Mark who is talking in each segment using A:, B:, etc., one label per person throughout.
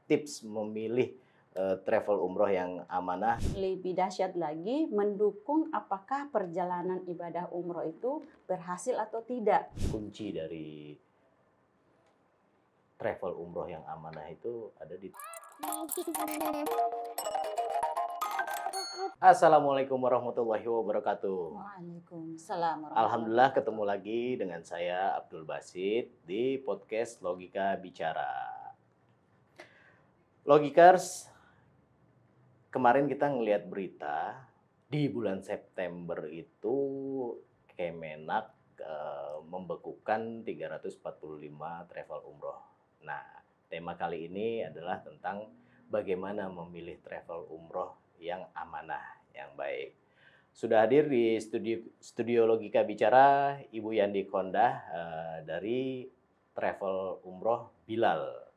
A: tips memilih travel umroh yang amanah.
B: Lebih dahsyat lagi, mendukung apakah perjalanan ibadah umroh itu berhasil atau tidak.
A: Kunci dari travel umroh yang amanah itu ada di... Assalamualaikum warahmatullahi wabarakatuh.
B: Waalaikumsalam warahmatullahi
A: Alhamdulillah
B: wabarakatuh.
A: ketemu lagi dengan saya Abdul Basit di podcast Logika Bicara. Logikers, kemarin kita ngelihat berita di bulan September itu Kemenak membekukan 345 travel umroh. Nah, tema kali ini adalah tentang bagaimana memilih travel umroh yang amanah, yang baik. Sudah hadir di studio Logika Bicara Ibu Yandi Kondah dari travel umroh Bilal.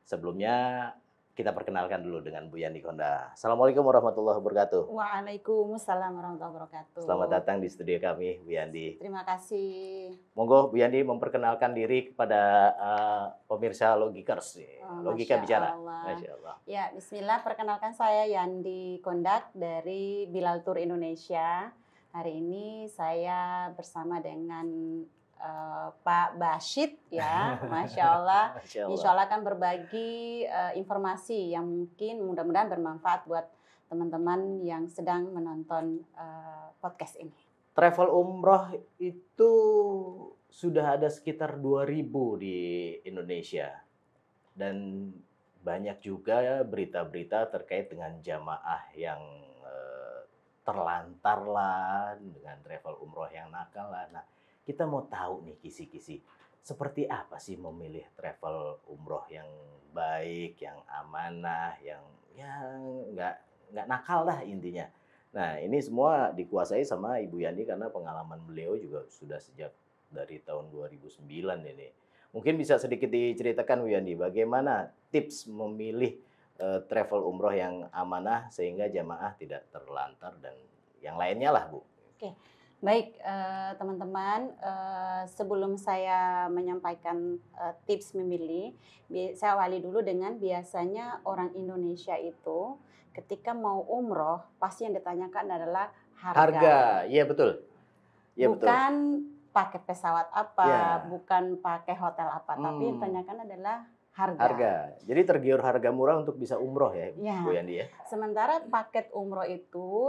A: Sebelumnya kita perkenalkan dulu dengan Bu Yandi Kondah. Assalamualaikum warahmatullahi wabarakatuh.
B: Waalaikumsalam warahmatullahi wabarakatuh.
A: Selamat datang di studio kami, Bu Yandi.
B: Terima kasih.
A: Monggo Bu Yandi memperkenalkan diri kepada pemirsa Logikers. Logika
B: Masya
A: Bicara.
B: Allah.
A: Masya Allah.
B: Ya, bismillah, perkenalkan saya Yandi Kondak dari Bilal Tour Indonesia. Hari ini saya bersama dengan Pak Basit, ya, Masya Allah.
A: Masya Allah.
B: Insya Allah akan berbagi informasi yang mungkin mudah-mudahan bermanfaat buat teman-teman yang sedang menonton podcast ini.
A: Travel umroh itu sudah ada sekitar 2.000 di Indonesia. Dan banyak juga berita-berita terkait dengan jamaah yang terlantar lah, dengan travel umroh yang nakal lah. Nah, kita mau tahu nih kisi-kisi, seperti apa sih memilih travel umroh yang baik, yang amanah, yang nggak nakal lah intinya. Nah, ini semua dikuasai sama Ibu Yandi karena pengalaman beliau juga sudah sejak dari tahun 2009 ini. Mungkin bisa sedikit diceritakan Bu Yandi, bagaimana tips memilih travel umroh yang amanah sehingga jamaah tidak terlantar dan yang lainnya lah, Bu.
B: Oke. Baik, teman-teman, sebelum saya menyampaikan tips memilih, saya awali dulu dengan biasanya orang Indonesia itu ketika mau umroh pasti yang ditanyakan adalah harga.
A: Iya betul. Iya betul.
B: Bukan pakai pesawat apa,
A: Ya.
B: bukan pakai hotel apa, tapi yang ditanyakan adalah
A: harga. Jadi tergiur harga murah untuk bisa umroh ya,
B: Ya.
A: Bu Yandi ya.
B: Sementara paket umroh itu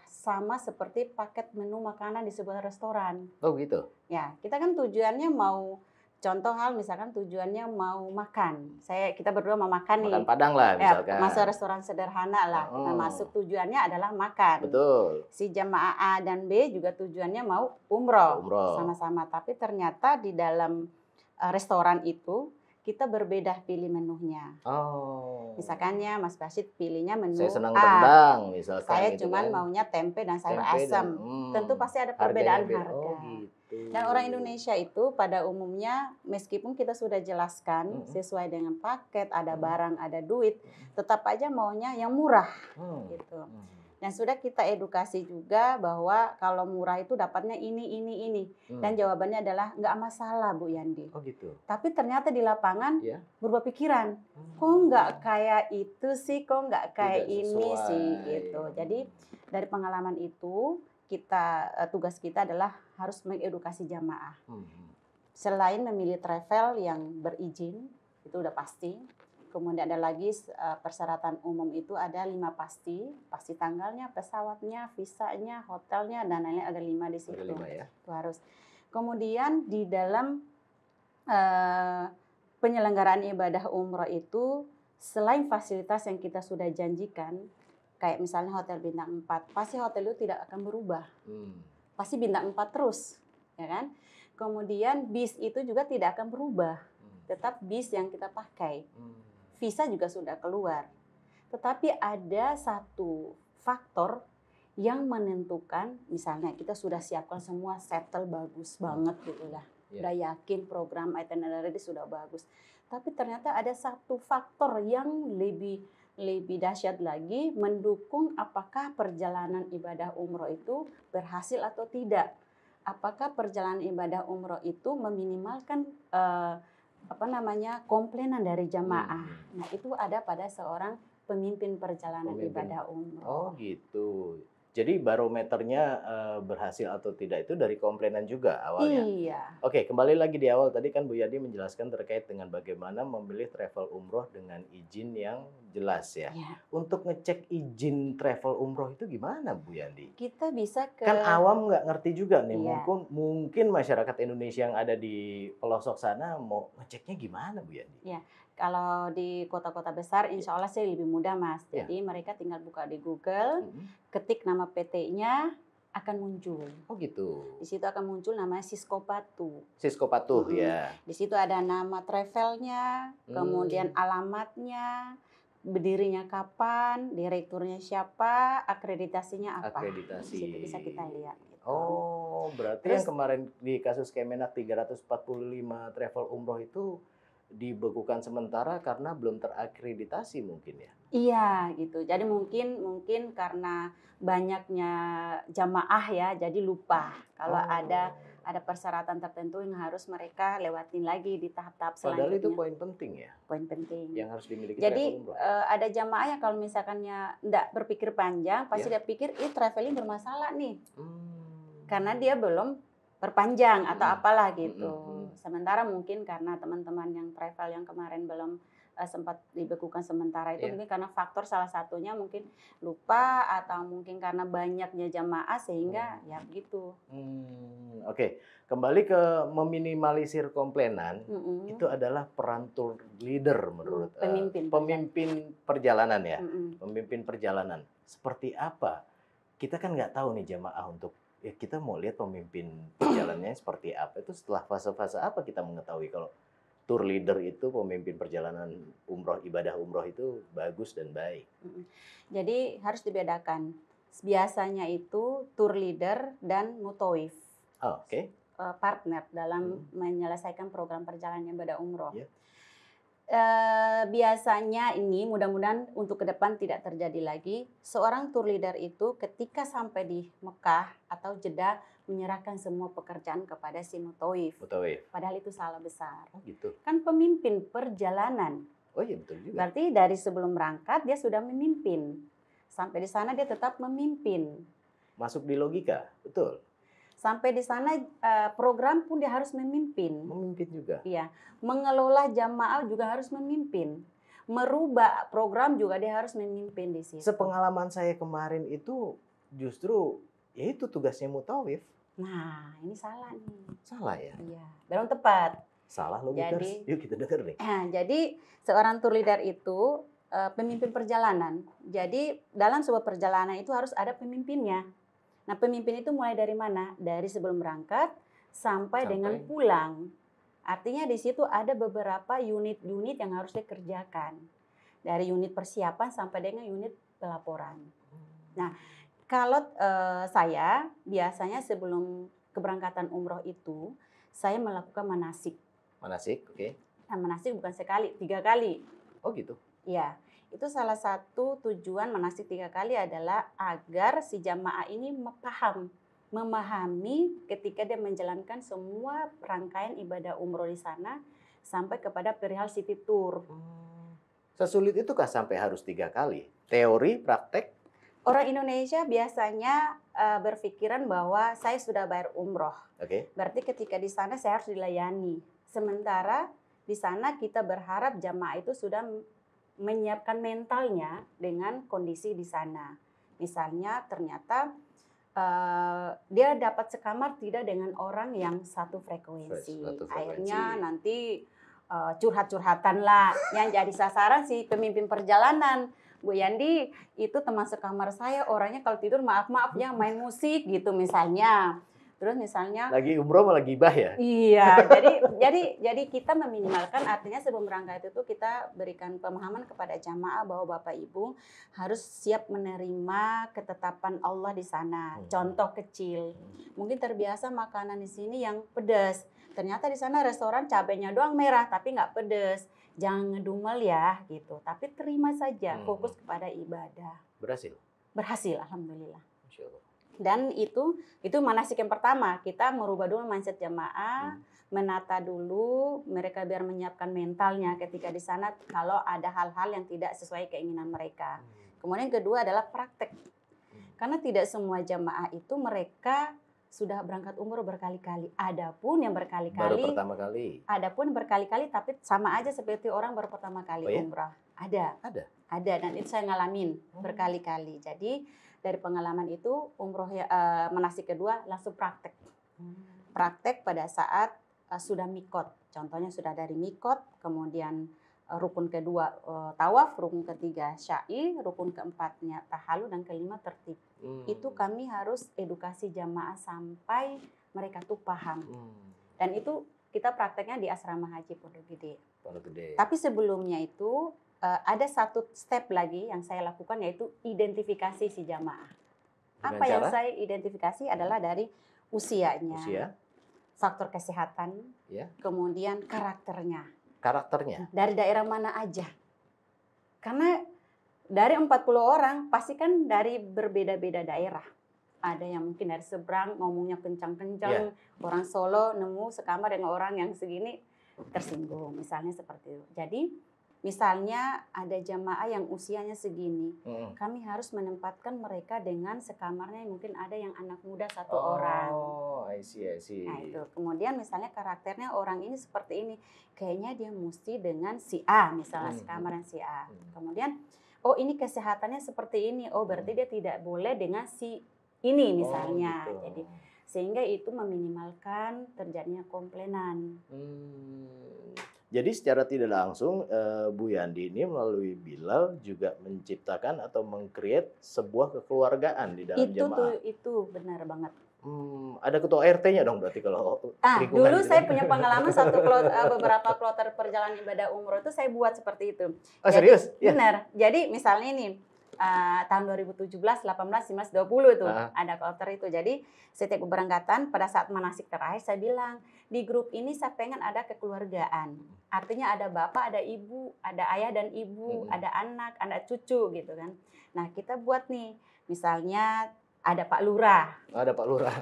B: sama seperti paket menu makanan di sebuah restoran.
A: Oh gitu.
B: Ya, kita kan tujuannya mau, contoh hal misalkan tujuannya mau makan. Kita berdua mau makan nih.
A: Makan Padang lah misalkan.
B: Ya, masuk restoran sederhana lah. Kita masuk tujuannya adalah makan.
A: Betul.
B: Si jamaah A dan B juga tujuannya mau umroh. Sama-sama. Tapi ternyata di dalam restoran itu kita berbeda pilih menunya.
A: Oh.
B: Misalkannya Mas Basit pilihnya menu
A: Saya senang
B: A.
A: rendang misalkan.
B: Saya
A: gitu
B: cuman
A: kan.
B: maunya tempe dan sayur
A: Tempe
B: asam. Tentu pasti ada perbedaan harga.
A: Oh gitu.
B: Dan orang Indonesia itu pada umumnya meskipun kita sudah jelaskan sesuai dengan paket, ada barang, ada duit, tetap aja maunya yang murah gitu. Dan sudah kita edukasi juga bahwa kalau murah itu dapatnya ini. Dan jawabannya adalah nggak masalah Bu Yandi.
A: Oh gitu.
B: Tapi ternyata di lapangan
A: Ya.
B: berubah pikiran. Kok nggak kayak itu sih, kok nggak kayak
A: Tidak
B: ini
A: sesuai.
B: sih gitu. Jadi dari pengalaman itu tugas kita adalah harus mengedukasi jamaah. Selain memilih travel yang berizin, itu udah pasti. Kemudian ada lagi persyaratan umum itu ada 5 pasti tanggalnya, pesawatnya, visanya, hotelnya, dan lain-lain ada 5 di situ.
A: Ada 5 ya.
B: Itu harus. Kemudian di dalam penyelenggaraan ibadah umroh itu selain fasilitas yang kita sudah janjikan, kayak misalnya hotel bintang 4, pasti hotel itu tidak akan berubah. Pasti bintang 4 terus, ya kan? Kemudian bis itu juga tidak akan berubah. Tetap bis yang kita pakai. Visa juga sudah keluar. Tetapi ada satu faktor yang menentukan, misalnya kita sudah siapkan semua settle bagus banget gitu lah. Udah yakin program itinerary sudah bagus. Tapi ternyata ada satu faktor yang lebih dahsyat lagi, mendukung apakah perjalanan ibadah umroh itu berhasil atau tidak. Apakah perjalanan ibadah umroh itu meminimalkan komplainan dari jamaah. Nah, itu ada pada seorang pemimpin perjalanan ibadah umroh.
A: Oh gitu. Jadi barometernya berhasil atau tidak itu dari komplainan juga awalnya.
B: Iya.
A: Oke, kembali lagi di awal tadi kan Bu Yadi menjelaskan terkait dengan bagaimana memilih travel umroh dengan izin yang jelas ya.
B: Iya.
A: Untuk ngecek izin travel umroh itu gimana Bu Yadi?
B: Kita bisa ke...
A: Kan awam nggak ngerti juga nih.
B: Iya.
A: Mungkin masyarakat Indonesia yang ada di pelosok sana mau ngeceknya gimana Bu Yadi?
B: Iya. Kalau di kota-kota besar, insya Allah sih lebih mudah, Mas.
A: Ya.
B: Jadi mereka tinggal buka di Google, ketik nama PT-nya, akan muncul.
A: Oh gitu.
B: Di situ akan muncul namanya Sisko Patuh.
A: Sisko Patuh ya.
B: Di situ ada nama travelnya, kemudian alamatnya, berdirinya kapan, direkturnya siapa, akreditasinya apa.
A: Akreditasi.
B: Di situ bisa kita lihat. Gitu.
A: Oh, berarti yang kemarin di kasus Kemenak 345 travel umroh itu dibekukan sementara karena belum terakreditasi mungkin ya?
B: Iya gitu. Jadi mungkin karena banyaknya jamaah ya, jadi lupa kalau ada persyaratan tertentu yang harus mereka lewatin lagi di tahap-tahap selanjutnya.
A: Padahal itu poin penting ya.
B: Poin penting.
A: Yang harus dimiliki
B: jadi,
A: travel umroh.
B: ada jamaah yang kalau misalkannya enggak berpikir panjang, pasti dia pikir traveling bermasalah nih. Karena dia belum perpanjang atau apalah gitu. Sementara mungkin karena teman-teman yang travel yang kemarin belum sempat dibekukan sementara itu mungkin karena faktor salah satunya mungkin lupa atau mungkin karena banyaknya jamaah sehingga ya begitu.
A: Oke, kembali ke meminimalisir komplainan itu adalah peran tour leader menurut pemimpin perjalanan ya. Pemimpin perjalanan seperti apa? Kita kan nggak tahu nih jamaah untuk ya kita mau lihat pemimpin perjalanannya seperti apa. Itu setelah fase-fase apa kita mengetahui kalau tour leader itu pemimpin perjalanan umroh, ibadah umroh itu bagus dan baik.
B: Jadi harus dibedakan. Biasanya itu tour leader dan mutawif.
A: Oke.
B: Partner dalam menyelesaikan program perjalanan ibadah umroh. Biasanya ini mudah-mudahan untuk ke depan tidak terjadi lagi. Seorang tour leader itu ketika sampai di Mekah atau Jeddah menyerahkan semua pekerjaan kepada si mutawif. Padahal itu salah besar.
A: Oh gitu.
B: Kan pemimpin perjalanan.
A: Oh iya betul juga.
B: Berarti dari sebelum berangkat dia sudah memimpin. Sampai di sana dia tetap memimpin.
A: Masuk di logika, betul.
B: Sampai di sana program pun dia harus memimpin.
A: Memimpin juga.
B: Iya, mengelola jamaah juga harus memimpin. Merubah program juga dia harus memimpin di situ.
A: Sepengalaman saya kemarin itu justru ya itu tugasnya mutawif.
B: Nah, ini salah nih.
A: Salah ya?
B: Iya, belum tepat.
A: Salah logikers. Yuk kita dengar nih.
B: Jadi seorang tour leader itu pemimpin perjalanan. Jadi dalam sebuah perjalanan itu harus ada pemimpinnya. Nah, pemimpin itu mulai dari mana? Dari sebelum berangkat sampai dengan pulang. Artinya di situ ada beberapa unit-unit yang harus dikerjakan. Dari unit persiapan sampai dengan unit pelaporan. Nah, kalau saya biasanya sebelum keberangkatan umroh itu, saya melakukan manasik.
A: Manasik, oke.
B: Nah, manasik bukan sekali, 3 kali.
A: Oh gitu?
B: Iya. Itu salah satu tujuan manasik 3 kali adalah agar si jamaah ini memahami ketika dia menjalankan semua rangkaian ibadah umroh di sana sampai kepada perihal city tour.
A: Sesulit itukah sampai harus 3 kali? Teori, praktek?
B: Orang Indonesia biasanya berpikiran bahwa saya sudah bayar umroh. Berarti ketika di sana saya harus dilayani. Sementara di sana kita berharap jamaah itu sudah menyiapkan mentalnya dengan kondisi di sana. Misalnya ternyata dia dapat sekamar tidak dengan orang yang satu frekuensi. Akhirnya nanti curhat-curhatan lah. Yang jadi sasaran si pemimpin perjalanan. Bu Yandi, itu teman sekamar saya orangnya kalau tidur maaf-maaf ya main musik gitu misalnya. Terus misalnya
A: lagi umroh malah gibah ya?
B: Iya, jadi kita meminimalkan, artinya sebelum berangkat itu kita berikan pemahaman kepada jamaah bahwa Bapak Ibu harus siap menerima ketetapan Allah di sana. Contoh kecil, mungkin terbiasa makanan di sini yang pedas. Ternyata di sana restoran cabenya doang merah tapi nggak pedas. Jangan ngedumel ya gitu, tapi terima saja, fokus kepada ibadah.
A: Berhasil?
B: Berhasil, alhamdulillah. Dan itu manasik yang pertama, kita merubah dulu mindset jamaah, menata dulu mereka biar menyiapkan mentalnya ketika di sana kalau ada hal-hal yang tidak sesuai keinginan mereka. Kemudian kedua adalah praktek. Karena tidak semua jamaah itu mereka sudah berangkat umroh berkali-kali. Adapun yang berkali-kali.
A: Baru pertama kali.
B: Adapun berkali-kali tapi sama aja seperti orang baru pertama kali umrah. Ada. Dan itu saya ngalamin berkali-kali. Jadi dari pengalaman itu umroh manasik kedua langsung praktek. Praktek pada saat sudah mikot. Contohnya sudah dari mikot, kemudian rukun kedua tawaf, rukun ketiga syai, rukun keempatnya tahalul, dan kelima tertib. Itu kami harus edukasi jamaah sampai mereka tuh paham. Dan itu kita prakteknya di asrama haji Pondok Gede. Tapi sebelumnya itu ada satu step lagi yang saya lakukan, yaitu identifikasi si jamaah. Apa yang saya identifikasi adalah dari usianya, faktor kesehatan, kemudian karakternya. Dari daerah mana aja. Karena dari 40 orang pasti kan dari berbeda-beda daerah. Ada yang mungkin dari seberang ngomongnya kencang-kencang, orang Solo nemu sekamar dengan orang yang segini tersinggung, misalnya seperti itu. Jadi misalnya ada jamaah yang usianya segini, kami harus menempatkan mereka dengan sekamarnya, mungkin ada yang anak muda satu orang.
A: I see.
B: Nah itu, kemudian misalnya karakternya orang ini seperti ini, kayaknya dia mesti dengan si A, misalnya sekamar yang si A. Kemudian, ini kesehatannya seperti ini, berarti dia tidak boleh dengan si ini misalnya.
A: Gitu.
B: Jadi sehingga itu meminimalkan terjadinya komplainan.
A: Jadi secara tidak langsung Bu Yandi ini melalui Bilal juga menciptakan atau meng-create sebuah kekeluargaan di dalam jamaah.
B: Itu benar banget.
A: Ada ketua RT-nya dong berarti kalau
B: dulu gitu. Saya punya pengalaman beberapa kloter perjalanan ibadah umroh itu saya buat seperti itu.
A: Oh, serius?
B: Benar. Jadi misalnya ini tahun 2017, 18, 19, 20 itu ada kloter itu. Jadi setiap keberangkatan pada saat manasik terakhir saya bilang, di grup ini saya pengen ada kekeluargaan. Artinya ada bapak, ada ibu, ada ayah dan ibu, ada anak, ada cucu gitu kan. Nah kita buat nih, misalnya ada Pak Lurah.
A: Ada Pak Lurah.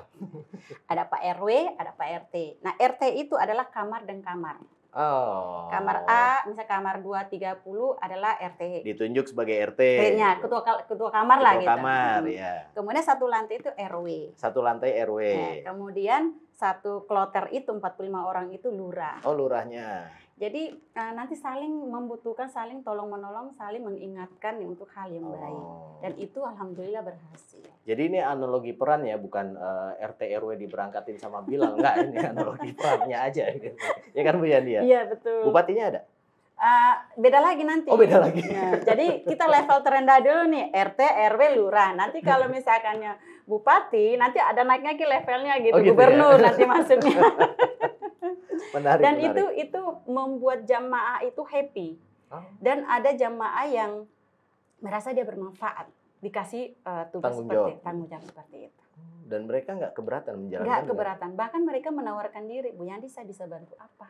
B: Ada Pak RW, ada Pak RT. Nah RT itu adalah kamar dan kamar. Kamar A, misalnya kamar 230 adalah RT.
A: Ditunjuk sebagai RT.
B: RT-nya, ketua kamar lah gitu.
A: Ketua kamar, ya.
B: Kemudian satu lantai itu RW.
A: Satu lantai RW.
B: Kemudian satu kloter itu 45 orang itu lurah.
A: Oh, lurahnya.
B: Jadi nanti saling membutuhkan, saling tolong-menolong, saling mengingatkan untuk hal yang baik. Dan itu alhamdulillah berhasil.
A: Jadi ini analogi peran ya, bukan RT RW diberangkatin sama Bilal. Enggak, ini analogi perannya aja. Ya kan Bu Yani ya?
B: Iya, betul.
A: Bupatinya ada?
B: Beda lagi nanti.
A: Oh, beda lagi.
B: Nah, jadi kita level terendah dulu nih, RT, RW, lurah. Nanti kalau misalkannya bupati, nanti ada naiknya ke levelnya gitu, gubernur ya? Nanti masuknya.
A: Menarik,
B: dan
A: menarik.
B: itu membuat jamaah itu happy. Dan ada jamaah yang merasa dia bermanfaat, dikasih tugas tanggung jawab seperti itu.
A: Dan mereka nggak keberatan menjalankan?
B: Nggak keberatan, bahkan mereka menawarkan diri, Bu Yandi saya bisa bantu apa?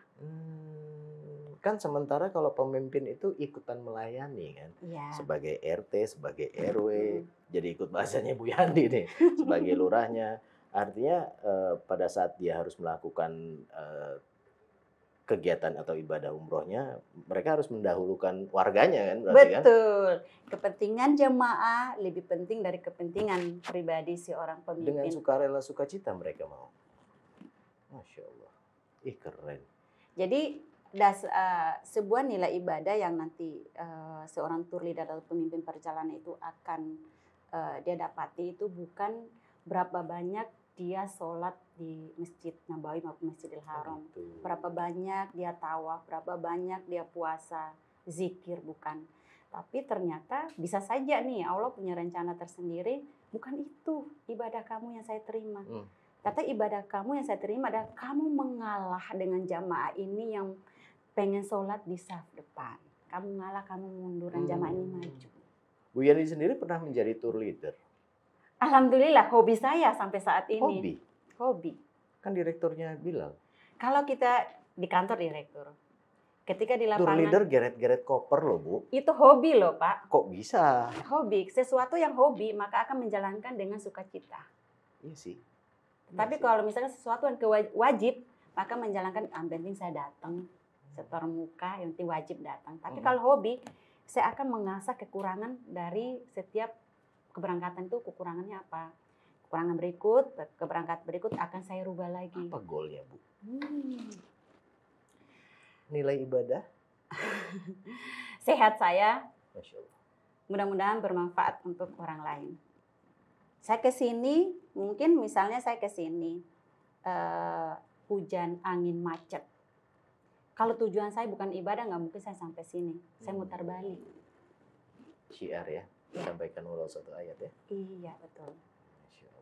A: Kan sementara kalau pemimpin itu ikutan melayani kan, sebagai RT, sebagai RW, jadi ikut bahasanya Bu Yandi nih, sebagai lurahnya. Artinya pada saat dia harus melakukan kegiatan atau ibadah umrohnya, mereka harus mendahulukan warganya kan, berarti kan?
B: Betul. Kepentingan jemaah lebih penting dari kepentingan pribadi si orang pemimpin.
A: Dengan sukarela sukacita mereka mau. Masya Allah. Keren.
B: Jadi sebuah nilai ibadah yang nanti seorang tour leader atau pemimpin perjalanan itu akan dia dapati itu bukan berapa banyak dia sholat di Masjid Nabawi maupun Masjidil Haram. Berapa banyak dia tawaf, berapa banyak dia puasa, zikir, bukan. Tapi ternyata bisa saja nih Allah punya rencana tersendiri, bukan itu ibadah kamu yang saya terima. Kata ibadah kamu yang saya terima adalah kamu mengalah dengan jamaah ini yang pengen sholat di saf depan. Kamu ngalah, kamu mundur, dan jamaah ini maju.
A: Bu Yani sendiri pernah menjadi tour leader?
B: Alhamdulillah, hobi saya sampai saat ini. Hobi.
A: Kan direkturnya Bilal.
B: Kalau kita di kantor direktur, ketika di lapangan.
A: Tour leader geret-geret koper loh Bu.
B: Itu hobi loh Pak.
A: Kok bisa?
B: Hobi, sesuatu yang hobi maka akan menjalankan dengan sukacita.
A: Iya sih.
B: Tapi kalau misalnya sesuatu yang wajib, maka menjalankan penting saya datang, setor muka, yang penting wajib datang. Tapi kalau hobi, saya akan mengasah kekurangan dari setiap keberangkatan itu, kekurangannya apa. Kekurangan berikut, keberangkatan berikut akan saya rubah lagi.
A: Apa goalnya, Bu? Nilai ibadah?
B: Sehat saya.
A: Masya Allah.
B: Mudah-mudahan bermanfaat untuk orang lain. Saya ke sini, mungkin misalnya saya ke sini, hujan, angin, macet. Kalau tujuan saya bukan ibadah, nggak mungkin saya sampai sini. Saya mutar balik.
A: Syiar ya, sampaikan walau satu ayat ya.
B: Iya, betul.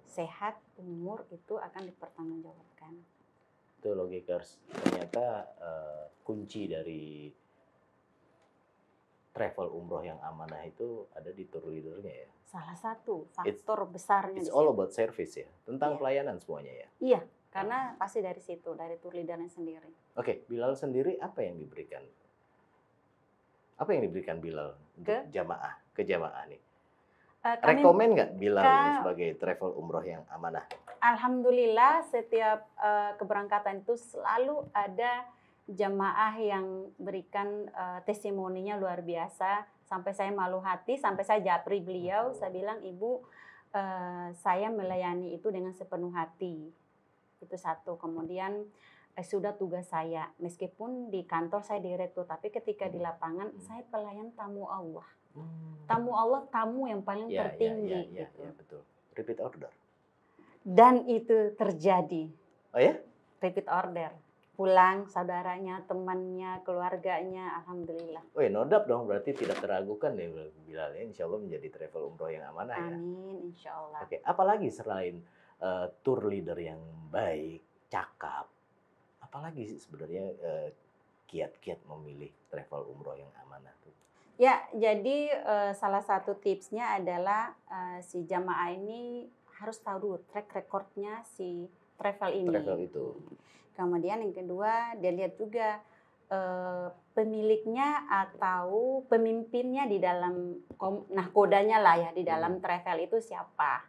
B: Sehat, umur itu akan dipertanggungjawabkan.
A: Itu logikers. Ternyata kunci dari travel umroh yang amanah itu ada di tour leadernya ya.
B: Salah satu faktor besarnya.
A: It's all about service ya, tentang pelayanan semuanya ya.
B: Iya, karena pasti dari situ, dari tour leadernya sendiri.
A: Oke, Bilal sendiri apa yang diberikan? Apa yang diberikan Bilal untuk jamaah, ke jamaah nih? Rekomen nggak Bilal sebagai travel umroh yang amanah?
B: Alhamdulillah setiap keberangkatan itu selalu ada jamaah yang berikan testimoninya luar biasa. Sampai saya malu hati, sampai saya japri beliau, saya bilang, Ibu, saya melayani itu dengan sepenuh hati. Itu satu. Kemudian sudah tugas saya, meskipun di kantor saya direktur, tapi ketika di lapangan saya pelayan tamu Allah. Tamu Allah, tamu yang paling tertinggi.
A: Ya, betul. Repeat order.
B: Dan itu terjadi.
A: Oh ya?
B: Repeat order. Pulang saudaranya, temannya, keluarganya, alhamdulillah.
A: Oh ya, nodap dong, berarti tidak teragukan ya Bilal ya, insya Allah menjadi travel umroh yang amanah ya.
B: Amin, insya Allah.
A: Oke, apalagi selain tour leader yang baik, cakap, apalagi sih sebenarnya kiat-kiat memilih travel umroh yang amanah tuh?
B: Ya, jadi salah satu tipsnya adalah si jamaah ini harus tahu dulu track recordnya si travel ini.
A: Travel itu.
B: Kemudian yang kedua, dia lihat juga pemiliknya atau pemimpinnya di dalam nahkodanya lah ya, di dalam travel itu siapa.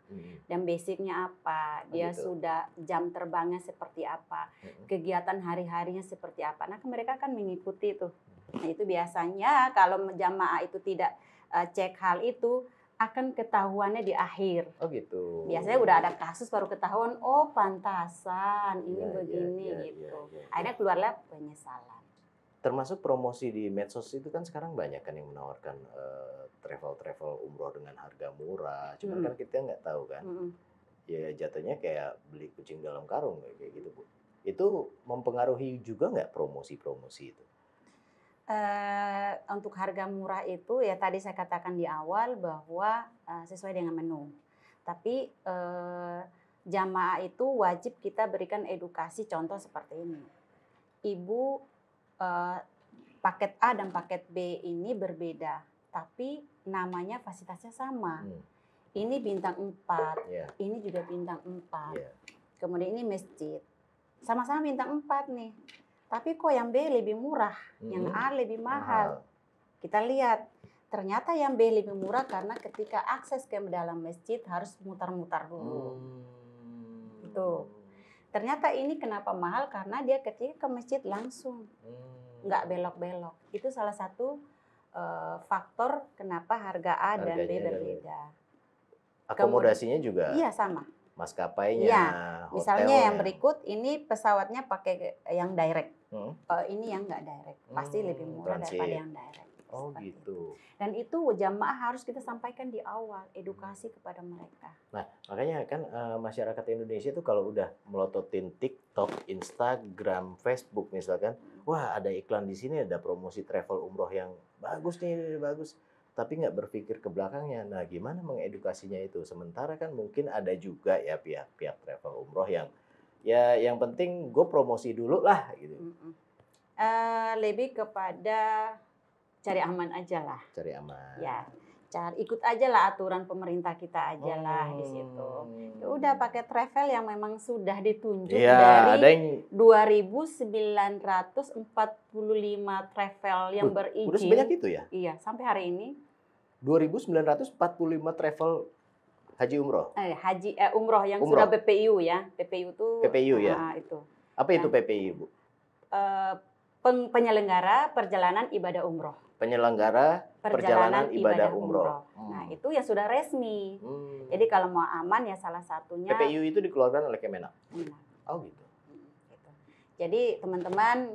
B: Dan basicnya apa, dia sudah jam terbangnya seperti apa, kegiatan hari-harinya seperti apa. Nah mereka kan mengikuti itu. Nah itu biasanya kalau jamaah itu tidak cek hal itu, akan ketahuannya di akhir.
A: Oh gitu.
B: Biasanya udah ada kasus baru ketahuan, oh pantasan ini begini gitu. Akhirnya keluarlah penyesalan.
A: Termasuk promosi di medsos itu kan sekarang banyak kan yang menawarkan travel umroh dengan harga murah. Cuman kan kita nggak tahu kan. Ya jatuhnya kayak beli kucing dalam karung kayak gitu, Bu. Itu mempengaruhi juga nggak promosi-promosi itu?
B: Untuk harga murah itu ya tadi saya katakan di awal bahwa sesuai dengan menu. Tapi jamaah itu wajib kita berikan edukasi, contoh seperti ini. Ibu, paket A dan paket B ini berbeda, tapi namanya fasilitasnya sama. Ini bintang 4, ini juga bintang 4. Kemudian ini masjid. Sama-sama bintang 4 nih. Tapi kok yang B lebih murah, yang A lebih mahal. Kita lihat, ternyata yang B lebih murah karena ketika akses ke dalam masjid harus mutar-mutar dulu. Itu. Ternyata ini kenapa mahal karena dia ketika ke masjid langsung, nggak belok-belok. Itu salah satu faktor kenapa harga A dan B berbeda.
A: Akomodasinya juga?
B: Iya sama.
A: Maskapainya,
B: ya, misalnya
A: hotelnya.
B: yang berikut ini pesawatnya pakai yang direct, ini yang nggak direct, pasti lebih murah daripada yang direct.
A: Oh gitu.
B: Dan itu jamaah harus kita sampaikan di awal, edukasi kepada mereka.
A: Nah makanya kan masyarakat Indonesia itu kalau udah melototin TikTok, Instagram, Facebook misalkan, wah ada iklan di sini, ada promosi travel umroh yang bagus nih, bagus. Tapi nggak berpikir ke belakangnya. Nah, gimana mengedukasinya itu? Sementara kan mungkin ada juga ya pihak-pihak travel umroh yang ya yang penting gue promosi dulu lah gitu.
B: Lebih kepada cari aman aja lah.
A: Cari aman.
B: Ya, ikut aja lah aturan pemerintah kita aja lah di situ. Ya udah pakai travel yang memang sudah ditunjuk dari 2.945 travel yang berizin.
A: Udah sebanyak itu ya?
B: Iya, sampai hari ini.
A: 2.945 travel Haji umroh.
B: Umroh yang
A: Umroh.
B: sudah PPIU ya. PPIU itu.
A: PPIU ya.
B: Itu.
A: Apa itu PPIU, Bu?
B: Penyelenggara perjalanan ibadah umroh.
A: Penyelenggara perjalanan ibadah umroh.
B: Nah, itu yang sudah resmi. Jadi kalau mau aman ya salah satunya.
A: PPIU itu dikeluarkan oleh Kemenak. Oh gitu.
B: Jadi teman-teman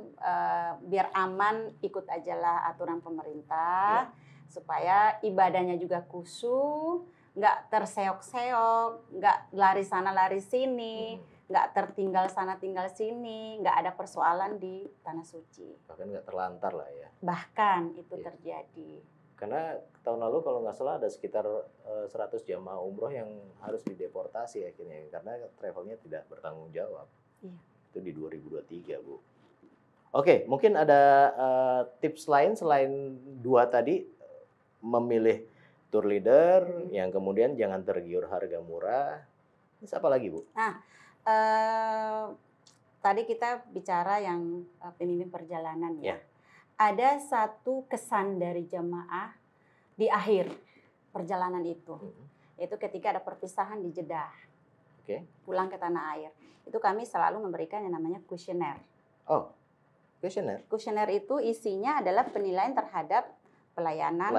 B: biar aman ikut ajalah aturan pemerintah supaya ibadahnya juga khusyuk, nggak terseok-seok, nggak lari sana lari sini, nggak tertinggal sana tinggal sini, nggak ada persoalan di tanah suci.
A: Bahkan nggak terlantar lah ya.
B: Bahkan itu terjadi.
A: Karena tahun lalu kalau nggak salah ada sekitar 100 jamaah umroh yang harus dideportasi akhirnya karena travelnya tidak bertanggung jawab.
B: Iya.
A: Itu di 2023, Bu. Oke, mungkin ada tips lain selain dua tadi, memilih tour leader yang kemudian jangan tergiur harga murah. Terus apa lagi, Bu?
B: Nah, tadi kita bicara yang pemimpin perjalanan ya. Ada satu kesan dari jamaah di akhir perjalanan itu. Yaitu ketika ada perpisahan di Jeddah. Pulang ke tanah air. Itu kami selalu memberikan yang namanya kuesioner.
A: Oh, kuesioner.
B: Kuesioner itu isinya adalah penilaian terhadap pelayanan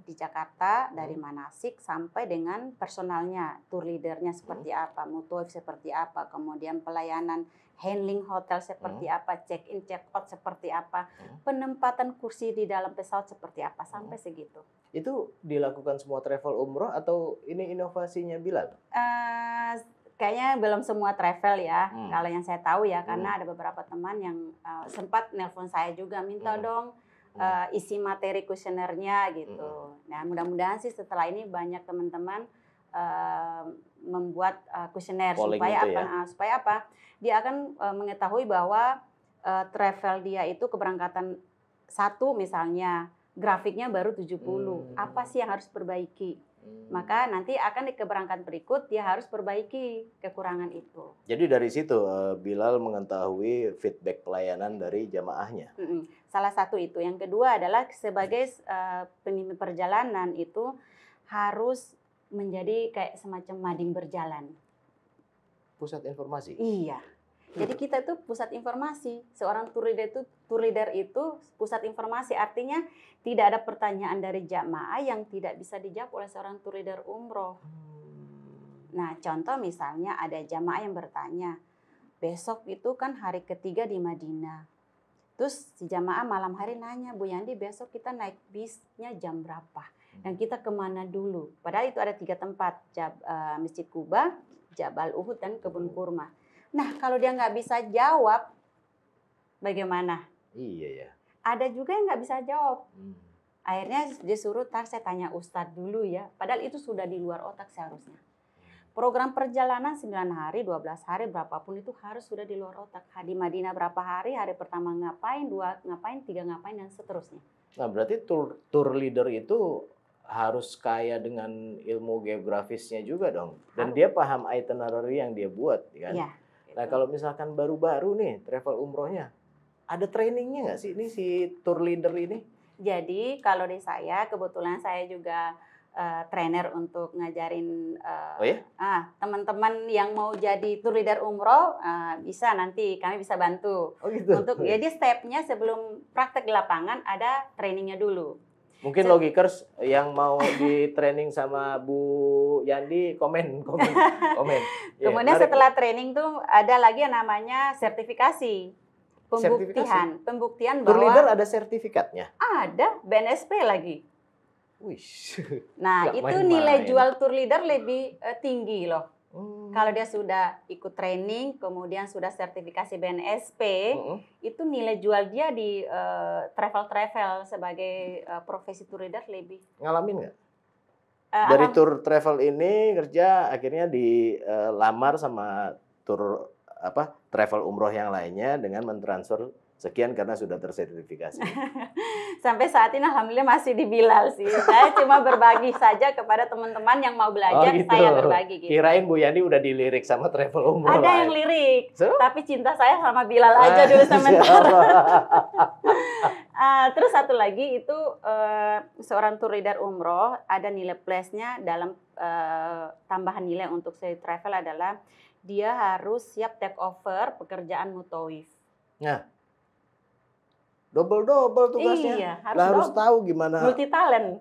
B: di Jakarta dari manasik sampai dengan personalnya, tour leadernya seperti apa, mutuif seperti apa, kemudian pelayanan handling hotel seperti apa, check in check out seperti apa, penempatan kursi di dalam pesawat seperti apa, sampai segitu.
A: Itu dilakukan semua travel umroh atau ini inovasinya Bilal?
B: Kayaknya belum semua travel ya, kalau yang saya tahu ya, karena ada beberapa teman yang sempat nelpon saya juga minta dong isi materi kuesionernya gitu. Nah, mudah-mudahan sih setelah ini banyak teman-teman membuat kuesioner supaya apa? Supaya apa? Dia akan mengetahui bahwa travel dia itu keberangkatan 1 misalnya, grafiknya baru 70. Apa sih yang harus perbaiki? Maka nanti akan di keberangkatan berikut dia harus perbaiki kekurangan itu.
A: Jadi dari situ Bilal mengetahui feedback pelayanan dari jamaahnya.
B: Salah satu itu. Yang kedua adalah sebagai pemimpin perjalanan itu harus menjadi kayak semacam mading berjalan.
A: Pusat informasi?
B: Iya. Jadi kita itu pusat informasi. Seorang tour leader itu pusat informasi. Artinya tidak ada pertanyaan dari jamaah yang tidak bisa dijawab oleh seorang tour leader umroh. Nah, contoh misalnya ada jamaah yang bertanya, besok itu kan hari ketiga di Madinah. Terus si jamaah malam hari nanya, Bu Yandi besok kita naik bisnya jam berapa? Dan kita kemana dulu? Padahal itu ada 3 tempat, Masjid Kuba, Jabal Uhud, dan Kebun Kurma. Nah, kalau dia nggak bisa jawab, bagaimana?
A: Iya ya.
B: Ada juga yang nggak bisa jawab. Akhirnya disuruh, saya tanya Ustadz dulu ya. Padahal itu sudah di luar otak seharusnya. Program perjalanan 9 hari, 12 hari, berapapun itu harus sudah di luar otak. Di Madinah berapa hari, hari pertama ngapain, 2 ngapain, 3 ngapain, dan seterusnya.
A: Nah, berarti tour leader itu harus kaya dengan ilmu geografisnya juga dong. Dan dia paham itinerary yang dia buat, kan?
B: Iya.
A: Nah, kalau misalkan baru-baru nih travel umrohnya, ada trainingnya nggak sih ini si tour leader ini?
B: Jadi kalau di saya, kebetulan saya juga trainer untuk ngajarin teman-teman yang mau jadi tour leader umroh, bisa nanti kami bisa bantu.
A: Oh gitu.
B: Untuk jadi stepnya sebelum praktek di lapangan ada trainingnya dulu.
A: Mungkin logikers yang mau di training sama Bu Yandi komen.
B: Kemudian setelah training tuh ada lagi yang namanya sertifikasi. Pembuktian bahwa
A: tour leader ada sertifikatnya.
B: Ada, BNSP lagi.
A: Wih.
B: Nah, itu nilai jual tour leader lebih tinggi loh. Kalau dia sudah ikut training, kemudian sudah sertifikasi BNSP, itu nilai jual dia di travel sebagai profesi tour leader lebih.
A: Ngalamin nggak? Dari tour travel ini kerja akhirnya dilamar sama tour travel umroh yang lainnya dengan mentransfer sekian karena sudah tersertifikasi.
B: Sampai saat ini alhamdulillah masih di Bilal sih. Saya cuma berbagi saja kepada teman-teman yang mau belajar, gitu. Saya berbagi gitu.
A: Kirain Bu Yani udah dilirik sama travel umroh.
B: Ada yang lirik, tapi cinta saya sama Bilal aja dulu sementara. Terus satu lagi itu seorang tour leader umroh ada nilai plusnya dalam tambahan nilai untuk saya travel adalah dia harus siap take over pekerjaan mutawif.
A: Nah, double tugasnya.
B: Iya,
A: Harus tahu gimana
B: multi talent.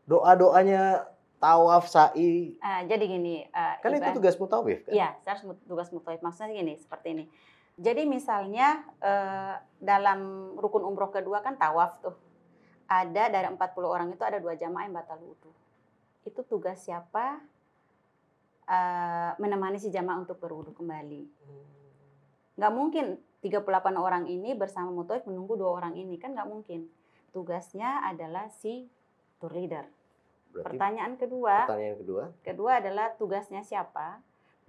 A: Doa-doanya tawaf, sa'i.
B: Jadi gini,
A: Kan itu tugas mutawif kan?
B: Iya, harus tugas mutawif. Maksudnya gini, seperti ini. Jadi misalnya dalam rukun umroh kedua kan tawaf tuh. Ada dari 40 orang itu ada 2 jamaah yang batal wudhu. Itu tugas siapa? Menemani si jamaah untuk berwudhu kembali. Nggak mungkin 38 orang ini bersama mutawif menunggu 2 orang ini. Kan nggak mungkin. Tugasnya adalah si tour leader.
A: Berarti
B: Pertanyaan kedua adalah tugasnya siapa?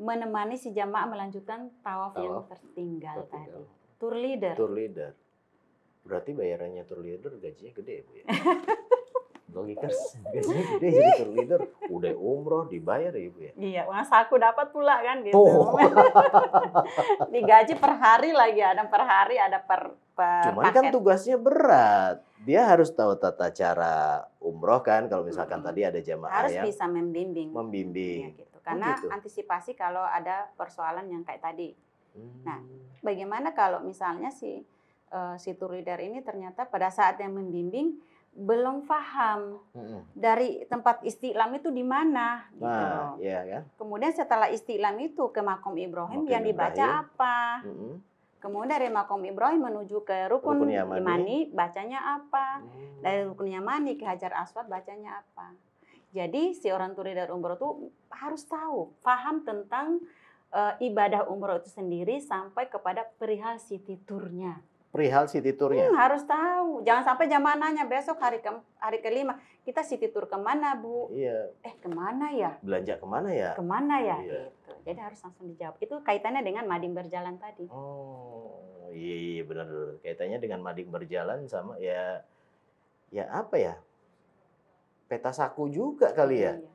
B: Menemani si jamaah melanjutkan tawaf yang tertinggal tadi. Tour leader.
A: Berarti bayarannya tour leader gajinya gede, Bu ya? Logikers gajinya gede jadi tour leader. Udah umroh dibayar ya, Bu ya?
B: Iya, masa aku dapat pula kan gitu.
A: Oh.
B: Digaji per hari lagi, ada per hari, ada per
A: Cuman
B: paket.
A: kan tugasnya berat. Dia harus tahu tata cara umroh kan. Kalau misalkan tadi ada jamaah
B: harus
A: yang
B: bisa membimbing.
A: membimbing.
B: Ya, gitu. Karena
A: gitu.
B: antisipasi kalau ada persoalan yang kayak tadi. Nah, bagaimana kalau misalnya si tour leader ini ternyata pada saat yang membimbing belum paham dari tempat istiqlam itu di mana gitu loh.
A: Iya kan?
B: Kemudian setelah istiqlam itu ke Maqam Ibrahim yang dibaca apa? Kemudian dari Maqam Ibrahim menuju ke Rukun Yamani bacanya apa? Dari Rukun Yamani ke Hajar Aswad bacanya apa? Jadi si orang tour leader umroh itu harus tahu, paham tentang ibadah umroh itu sendiri sampai kepada perihal city tour-nya.
A: Perihal city tour-nya?
B: Harus tahu. Jangan sampai jamaah nanya besok hari kelima kita city tour kemana, Bu?
A: Iya.
B: Kemana ya?
A: Belanja kemana ya?
B: Kemana ya?
A: Iya.
B: Gitu. Jadi harus langsung dijawab. Itu kaitannya dengan mading berjalan tadi.
A: Oh, iya benar. Kaitannya dengan mading berjalan sama ya apa ya? Peta saku juga kali ya?
B: Iya.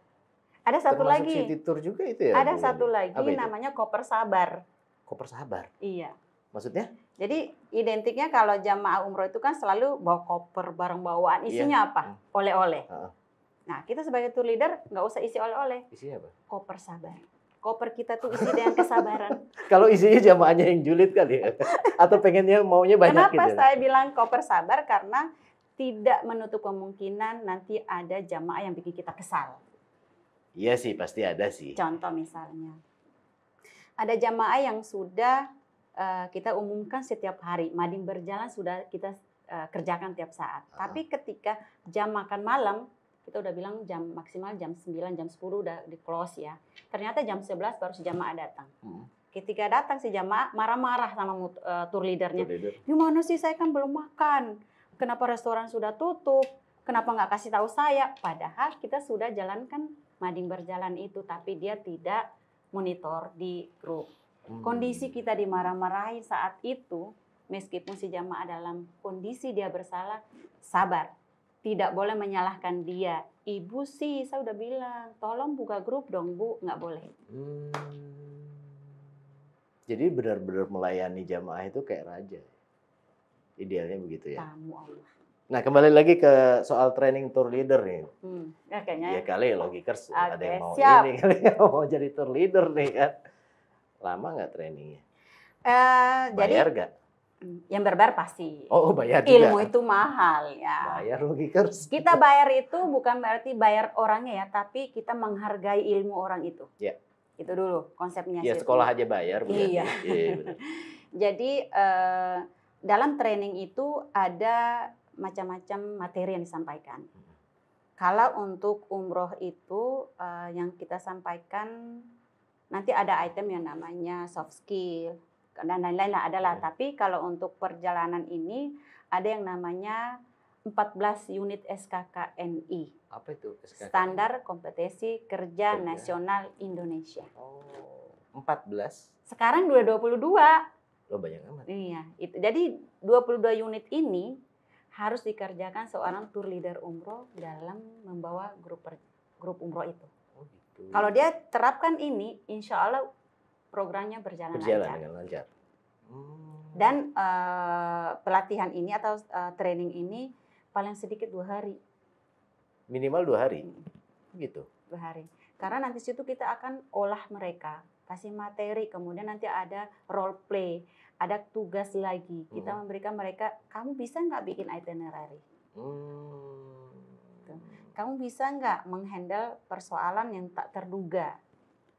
B: Ada satu
A: termasuk
B: lagi.
A: City tour juga itu ya?
B: Ada satu lagi namanya koper sabar.
A: Koper sabar?
B: Iya.
A: Maksudnya?
B: Jadi identiknya kalau jamaah umroh itu kan selalu bawa koper barang bawaan. Isinya apa? Oleh-oleh. Nah, kita sebagai tour leader nggak usah isi oleh-oleh.
A: Isinya apa?
B: Koper sabar. Koper kita tuh isi dengan kesabaran.
A: Kalau isinya jamaahnya yang julid kali ya? Atau maunya banyak
B: Kenapa
A: gitu?
B: Kenapa saya bilang koper sabar? Karena tidak menutup kemungkinan nanti ada jamaah yang bikin kita kesal.
A: Iya sih, pasti ada sih.
B: Contoh misalnya, ada jamaah yang sudah kita umumkan setiap hari, mading berjalan sudah kita kerjakan tiap saat. Tapi ketika jam makan malam, kita udah bilang maksimal jam 9, jam 10 udah di close ya. Ternyata jam 11 baru si jamaah datang. Ketika datang si jamaah marah-marah sama tour leadernya. Gimana sih, saya kan belum makan. Kenapa restoran sudah tutup? Kenapa nggak kasih tahu saya? Padahal kita sudah jalankan mading berjalan itu, tapi dia tidak monitor di grup. Kondisi kita dimarah-marahi saat itu, meskipun si jamaah dalam kondisi dia bersalah, sabar. Tidak boleh menyalahkan dia. Ibu sih, saya udah bilang, tolong buka grup dong, Bu. Nggak boleh.
A: Jadi benar-benar melayani jamaah itu kayak raja. Idealnya begitu ya?
B: Tamu Allah.
A: Nah, kembali lagi ke soal training tour leader nih.
B: Ya kayaknya.
A: Ya kali logikers ada yang mau
B: siap.
A: ini kali mau jadi tour leader nih kan. Lama nggak trainingnya? Bayar nggak?
B: Yang berbayar pasti.
A: Oh, bayar juga.
B: Ilmu itu mahal ya.
A: Bayar logikers.
B: Kita bayar itu bukan berarti bayar orangnya ya, tapi kita menghargai ilmu orang itu.
A: Ya.
B: Itu dulu konsepnya.
A: Ya sekolah aja bayar.
B: Iya. Jadi dalam training itu ada macam-macam materi yang disampaikan. Kalau untuk umroh itu yang kita sampaikan nanti ada item yang namanya soft skill dan lain-lain lah adalah. Tapi kalau untuk perjalanan ini ada yang namanya 14 unit SKKNI.
A: Apa itu SKKNI?
B: Standar Kompetensi Kerja Nasional Indonesia.
A: Oh, 14.
B: Sekarang udah 22.
A: Loh, banyak amat.
B: Iya, itu. Jadi 22 unit ini harus dikerjakan seorang tour leader umroh dalam membawa grup umroh itu.
A: Oh, gitu.
B: Kalau dia terapkan ini, insya Allah programnya berjalan lancar.
A: Dengan lancar.
B: Dan pelatihan ini atau training ini paling sedikit 2 hari.
A: Minimal 2 hari, gitu.
B: 2 hari. Karena nanti situ kita akan olah mereka, kasih materi, kemudian nanti ada role play, ada tugas lagi. Kita memberikan mereka, kamu bisa nggak bikin itinerary? Kamu bisa nggak menghandle persoalan yang tak terduga?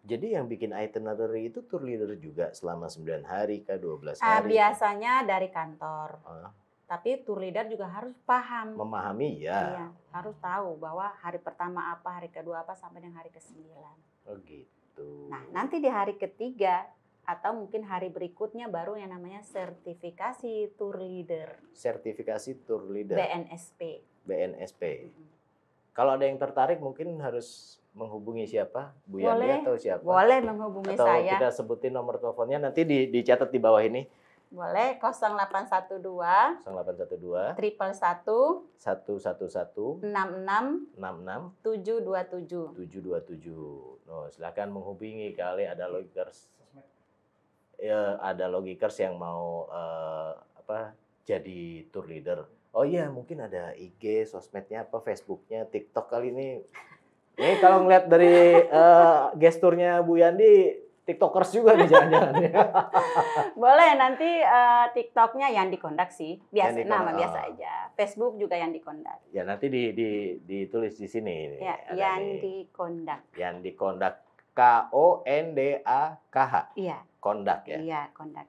A: Jadi yang bikin itinerary itu tour leader juga selama 9 hari ke 12 hari?
B: Biasanya dari kantor. Tapi tour leader juga harus paham.
A: Memahami ya?
B: Iya, harus tahu bahwa hari pertama apa, hari kedua apa, sampai dengan hari ke-9.
A: Oh gitu.
B: Nah, nanti di hari ketiga atau mungkin hari berikutnya baru yang namanya sertifikasi tour leader.
A: Sertifikasi tour leader?
B: BNSP.
A: BNSP. Kalau ada yang tertarik mungkin harus menghubungi siapa? Bu Yandi atau siapa?
B: Boleh menghubungi
A: atau
B: saya.
A: Atau kita sebutin nomor teleponnya nanti dicatat di bawah ini.
B: Boleh, 0812
A: 0812
B: 111
A: 111
B: 66
A: 66
B: 727.
A: 727. No, silakan menghubungi kali ada logikers. Ya, ada logikers yang mau jadi tour leader. Oh iya, mungkin ada IG, sosmednya apa, Facebooknya, TikTok kali ini. Ini kalau ngeliat dari gesturnya Bu Yandi, TikTokers juga nih jangan-jangan.
B: Boleh, nanti TikToknya yang dikondak sih, biasa nama biasa aja. Facebook juga yang dikondak.
A: Ya nanti ditulis di sini.
B: Ya, yang dikondak.
A: Yang dikondak, KONDAKH.
B: Iya.
A: Kondak ya.
B: Iya, kondak.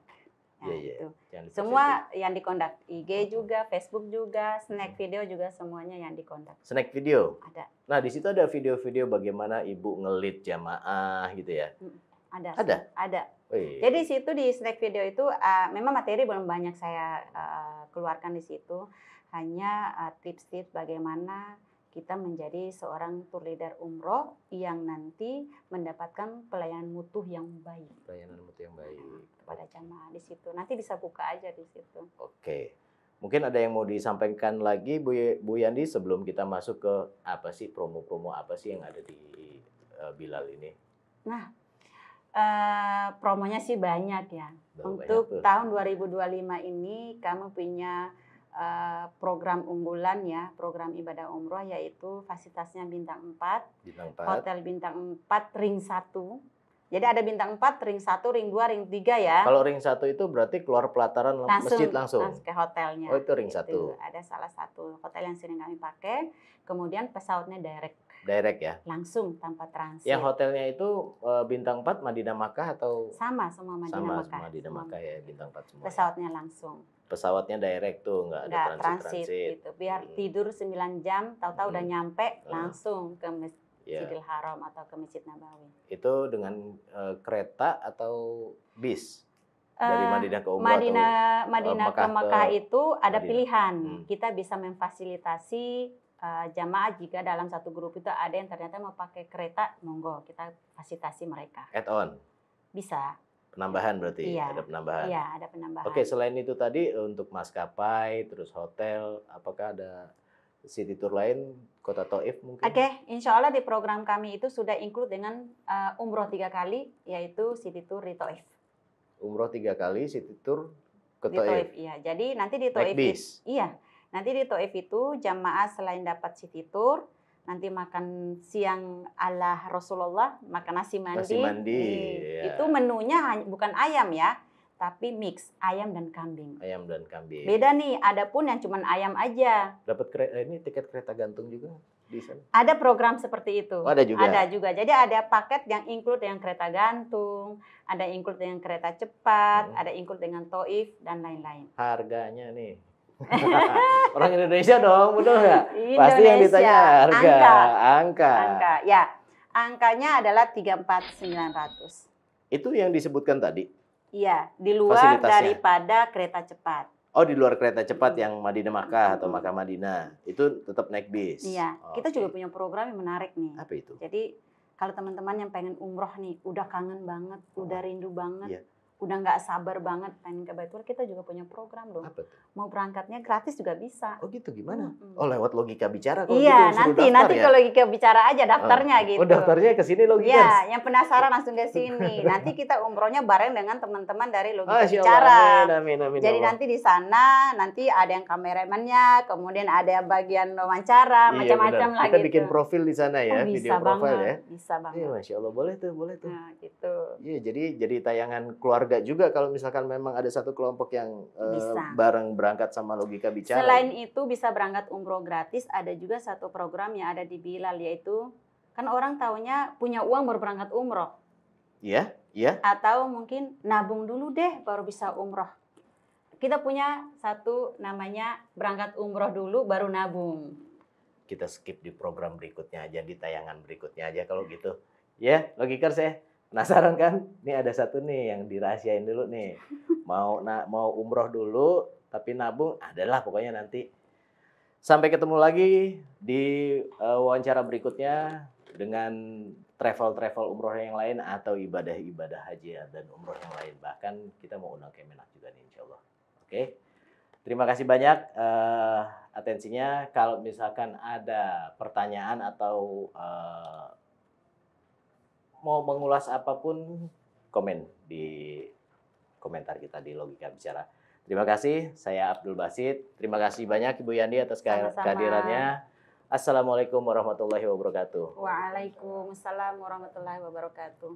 B: Nah,
A: itu.
B: Semua yang dikondak, IG juga, Facebook juga, snack video juga semuanya yang dikondak.
A: Snack video?
B: Ada.
A: Nah di situ ada video-video bagaimana ibu ngelit jamaah gitu ya?
B: Ada. Jadi situ di snack video itu memang materi belum banyak saya keluarkan di situ, hanya tips-tips bagaimana kita menjadi seorang tour leader umroh yang nanti mendapatkan pelayanan mutu yang baik.
A: Pelayanan mutu yang baik
B: kepada jamaah di situ. Nanti bisa buka aja di situ.
A: Oke. Mungkin ada yang mau disampaikan lagi Bu Yandi sebelum kita masuk ke apa sih promo-promo apa sih yang ada di Bilal ini?
B: Nah, promonya sih banyak ya. Untuk tahun 2025 ini kami punya program unggulan ya, program ibadah umroh yaitu fasilitasnya bintang 4, hotel bintang 4 ring 1. Jadi ada bintang 4, ring 1, ring 2, ring 3 ya.
A: Kalau ring 1 itu berarti keluar pelataran masjid langsung
B: ke hotelnya.
A: Oh itu ring 1.
B: Ada salah satu hotel yang sering kami pakai. Kemudian pesawatnya direct.
A: Direct ya?
B: Langsung tanpa transit.
A: Yang hotelnya itu bintang 4 Madinah Makkah atau?
B: Sama, semua Madinah Makkah.
A: Sama Madinah Makkah ya, bintang 4 semua.
B: Pesawatnya langsung.
A: Pesawatnya direct tuh, nggak ada transit
B: gitu. Biar tidur 9 jam, tahu-tahu udah nyampe langsung ke Masjidil Haram atau ke Masjid Nabawi.
A: Itu dengan kereta atau bis? Dari Madinah ke Umrah
B: Madinah ke Makkah itu ada pilihan. Kita bisa memfasilitasi jamaah jika dalam satu grup itu ada yang ternyata mau pakai kereta, monggo kita fasilitasi mereka.
A: Add-on?
B: Bisa.
A: Penambahan berarti? Iya. Ada penambahan?
B: Iya, ada penambahan.
A: Oke, selain itu tadi untuk maskapai, terus hotel, apakah ada city tour lain, Kota Taif mungkin?
B: Oke, insya Allah di program kami itu sudah include dengan umroh 3 kali, yaitu city tour di Taif.
A: Umroh 3 kali, city tour ke
B: Taif. Iya, jadi nanti di Taif nanti di Taif itu jamaah selain dapat city tour, nanti makan siang ala Rasulullah, makan nasi mandi.
A: Ya.
B: Itu menunya bukan ayam ya, tapi mix ayam dan kambing.
A: Ayam dan kambing.
B: Beda nih, ada pun yang cuma ayam aja.
A: Dapat ini tiket kereta gantung juga di sana?
B: Ada program seperti itu.
A: Oh, ada juga?
B: Ada juga. Jadi ada paket yang include dengan kereta gantung, ada include dengan kereta cepat, ada include dengan Taif, dan lain-lain.
A: Harganya nih? Orang Indonesia dong, betul nggak? Pasti yang ditanya harga, angka.
B: Ya, angkanya adalah 34.900.
A: Itu yang disebutkan tadi?
B: Iya, di luar daripada kereta cepat.
A: Oh, di luar kereta cepat yang Madinah Makkah atau Makkah Madinah, itu tetap naik bis?
B: Iya, kita juga punya program yang menarik nih.
A: Apa itu?
B: Jadi, kalau teman-teman yang pengen umroh nih, udah kangen banget, udah rindu banget.
A: Iya.
B: udah nggak sabar banget pengen ke Baitul, kita juga punya program loh.
A: Apa tuh?
B: Mau berangkatnya gratis juga bisa.
A: Oh gitu, gimana?
B: Mm-mm.
A: Oh lewat Logika Bicara kalau
B: Iya,
A: gitu suruh
B: nanti
A: daftar ya?
B: kalau Logika Bicara aja daftarnya gitu.
A: Oh daftarnya ke sini Logika.
B: Iya, yang penasaran langsung ke sini. Nanti kita umrohnya bareng dengan teman-teman dari Logika
A: Masya Allah,
B: Bicara.
A: amin, amin,
B: Jadi
A: ya Allah.
B: nanti di sana nanti ada yang kameramannya, kemudian ada bagian wawancara,
A: Iya,
B: macam-macam
A: benar.
B: lah
A: Kita
B: gitu.
A: bikin profil di sana ya,
B: Oh, bisa
A: video profil
B: banget,
A: ya.
B: bisa banget.
A: Iya, Masya Allah, boleh tuh, boleh tuh.
B: Nah, gitu.
A: Iya, jadi tayangan keluarga juga kalau misalkan memang ada satu kelompok yang
B: Bisa.
A: bareng berangkat sama Logika Bicara.
B: Selain itu bisa berangkat umroh gratis, ada juga satu program yang ada di Bilal, yaitu kan orang taunya punya uang baru berangkat umroh.
A: Iya, iya.
B: Atau mungkin nabung dulu deh baru bisa umroh. Kita punya satu namanya berangkat umroh dulu baru nabung.
A: Kita skip di program berikutnya aja, di tayangan berikutnya aja kalau gitu. Ya, Logikers ya. Penasaran kan? Ini ada satu nih yang dirahasiain dulu nih. Mau umroh dulu, tapi nabung adalah pokoknya nanti. Sampai ketemu lagi di wawancara berikutnya dengan travel umroh yang lain atau ibadah haji dan umroh yang lain. Bahkan kita mau undang Kemenak juga nih insya Allah. Oke. Terima kasih banyak atensinya. Kalau misalkan ada pertanyaan atau mau mengulas apapun, komen di komentar kita di Logika Bicara. Terima kasih, saya Abdul Basit. Terima kasih banyak Ibu Yandi atas kehadirannya. Assalamualaikum warahmatullahi wabarakatuh.
B: Waalaikumsalam warahmatullahi wabarakatuh.